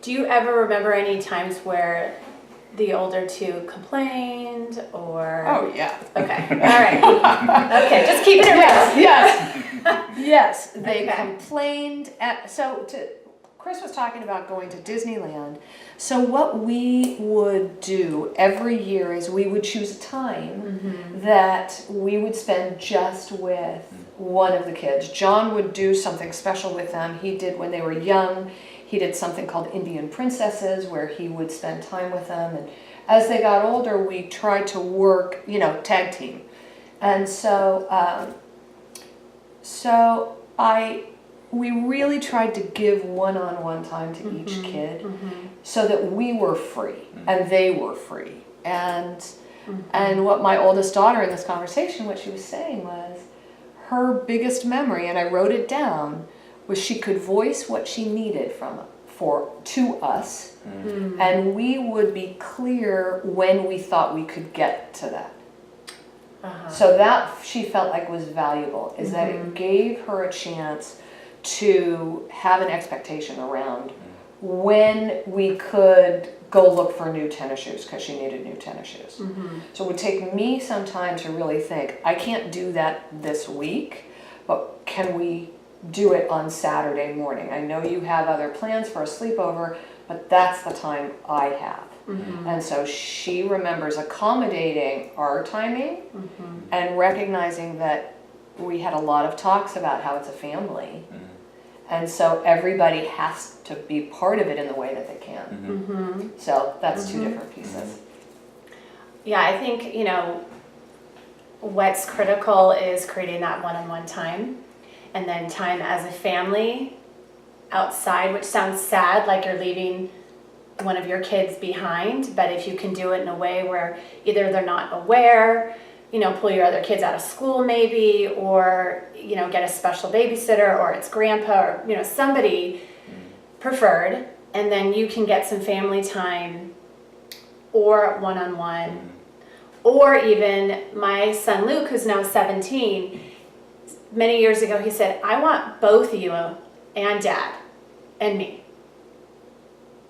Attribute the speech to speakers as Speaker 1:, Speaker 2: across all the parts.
Speaker 1: Do you ever remember any times where the older two complained or?
Speaker 2: Oh, yeah.
Speaker 1: Okay, all right. Okay, just keeping it real.
Speaker 2: Yes, yes, they
Speaker 1: Okay.
Speaker 2: complained Chris was talking about going to Disneyland. So what we would do every year is we would choose a time that we would spend just with one of the kids. John would do something special with them. He did when they were young. He did something called Indian Princesses where he would spend time with them. And as they got older, we tried to work, tag team. And we really tried to give one-on-one time to each kid so that we were free and they were free. And what my oldest daughter in this conversation, what she was saying was her biggest memory, and I wrote it down, was she could voice what she needed to us, and we would be clear when we thought we could get to that. So that she felt like was valuable, is that it gave her a chance to have an expectation around when we could go look for new tennis shoes because she needed new tennis shoes. So it would take me some time to really think, I can't do that this week, but can we do it on Saturday morning? I know you have other plans for a sleepover, but that's the time I have. And so she remembers accommodating our timing and recognizing that we had a lot of talks about how it's a family. And so everybody has to be part of it in the way that they can. So that's two different pieces.
Speaker 1: Yeah, I think, what's critical is creating that one-on-one time and then time as a family outside, which sounds sad, like you're leaving one of your kids behind, but if you can do it in a way where either they're not aware, pull your other kids out of school maybe, or, get a special babysitter, or it's grandpa, or, somebody preferred, and then you can get some family time or one-on-one, or even my son Luke, who's now 17, many years ago, he said, I want both you and Dad and me.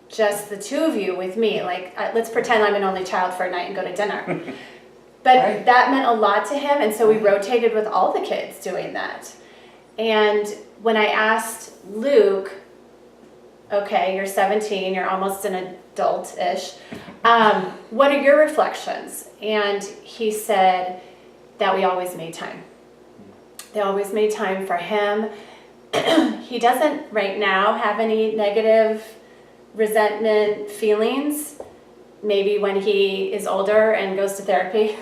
Speaker 1: Just the two of you with me. Like, let's pretend I'm an only child for a night and go to dinner. But
Speaker 2: Right.
Speaker 1: that meant a lot to him, and so we rotated with all the kids doing that. And when I asked Luke, okay, you're 17, you're almost an adult-ish, what are your reflections? And he said that we always made time. They always made time for him. He doesn't right now have any negative resentment feelings. Maybe when he is older and goes to therapy,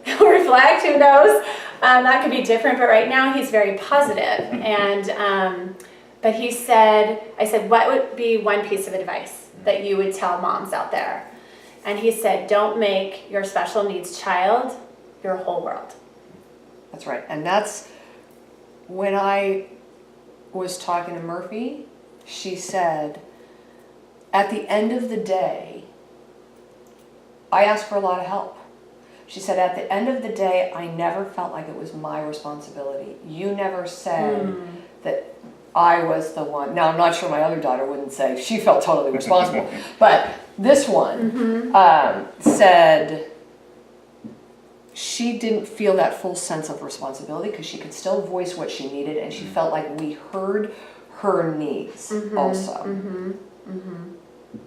Speaker 1: he'll reflect, who knows? That could be different, but right now he's very positive. And, but I said, what would be one piece of advice that you would tell moms out there? And he said, don't make your special needs child your whole world.
Speaker 2: That's right. And that's when I was talking to Murphy, she said, at the end of the day, I asked for a lot of help. She said, at the end of the day, I never felt like it was my responsibility. You never said that I was the one. Now, I'm not sure my other daughter wouldn't say she felt totally responsible. But this one said she didn't feel that full sense of responsibility because she could still voice what she needed, and she felt like we heard her needs also.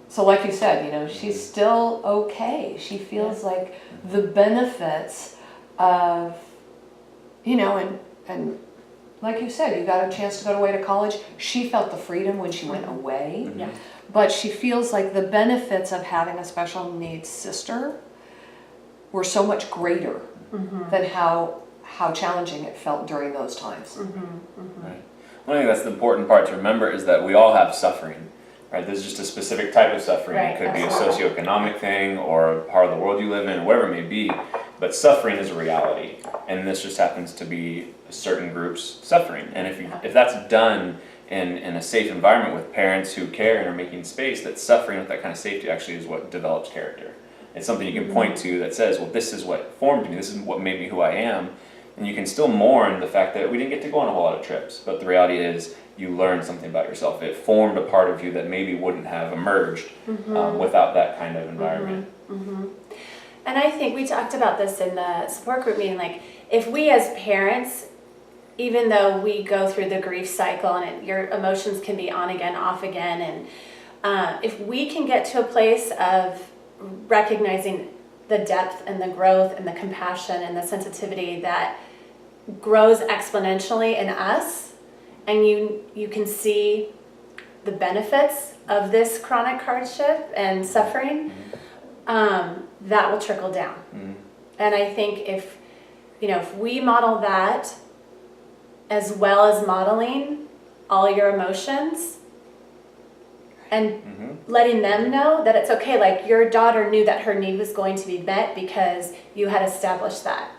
Speaker 2: So like you said, she's still okay. She feels like the benefits of, and like you said, you got a chance to go away to college. She felt the freedom when she went away.
Speaker 1: Yeah.
Speaker 2: But she feels like the benefits of having a special needs sister were so much greater than how challenging it felt during those times.
Speaker 3: Right. Well, I think that's the important part to remember is that we all have suffering. Right, there's just a specific type of suffering.
Speaker 1: Right,
Speaker 3: It could be a
Speaker 1: absolutely.
Speaker 3: socioeconomic thing or a part of the world you live in, or whatever it may be. But suffering is a reality, and this just happens to be a certain group's suffering. And if that's done in a safe environment with parents who care and are making space, that suffering with that kind of safety actually is what develops character. It's something you can point to that says, well, this is what formed me. This is what made me who I am. And you can still mourn the fact that we didn't get to go on a whole lot of trips, but the reality is you learned something about yourself. It formed a part of you that maybe wouldn't have emerged without that kind of environment.
Speaker 1: And I think we talked about this in the support group meeting, like if we as parents, even though we go through the grief cycle and your emotions can be on again, off again, and if we can get to a place of recognizing the depth and the growth and the compassion and the sensitivity that grows exponentially in us, and you can see the benefits of this chronic hardship and suffering, that will trickle down. And I think if we model that as well as modeling all your emotions and letting them know that it's okay, like your daughter knew that her need was going to be met because you had established that.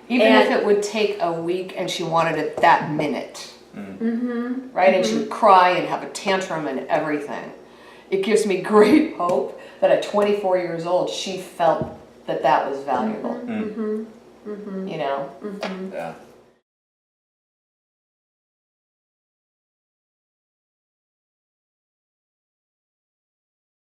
Speaker 2: Even if it would take a week and she wanted it that minute, right? And she would cry and have a tantrum and everything. It gives me great hope that at 24 years old, she felt that was valuable. You know?
Speaker 3: Yeah.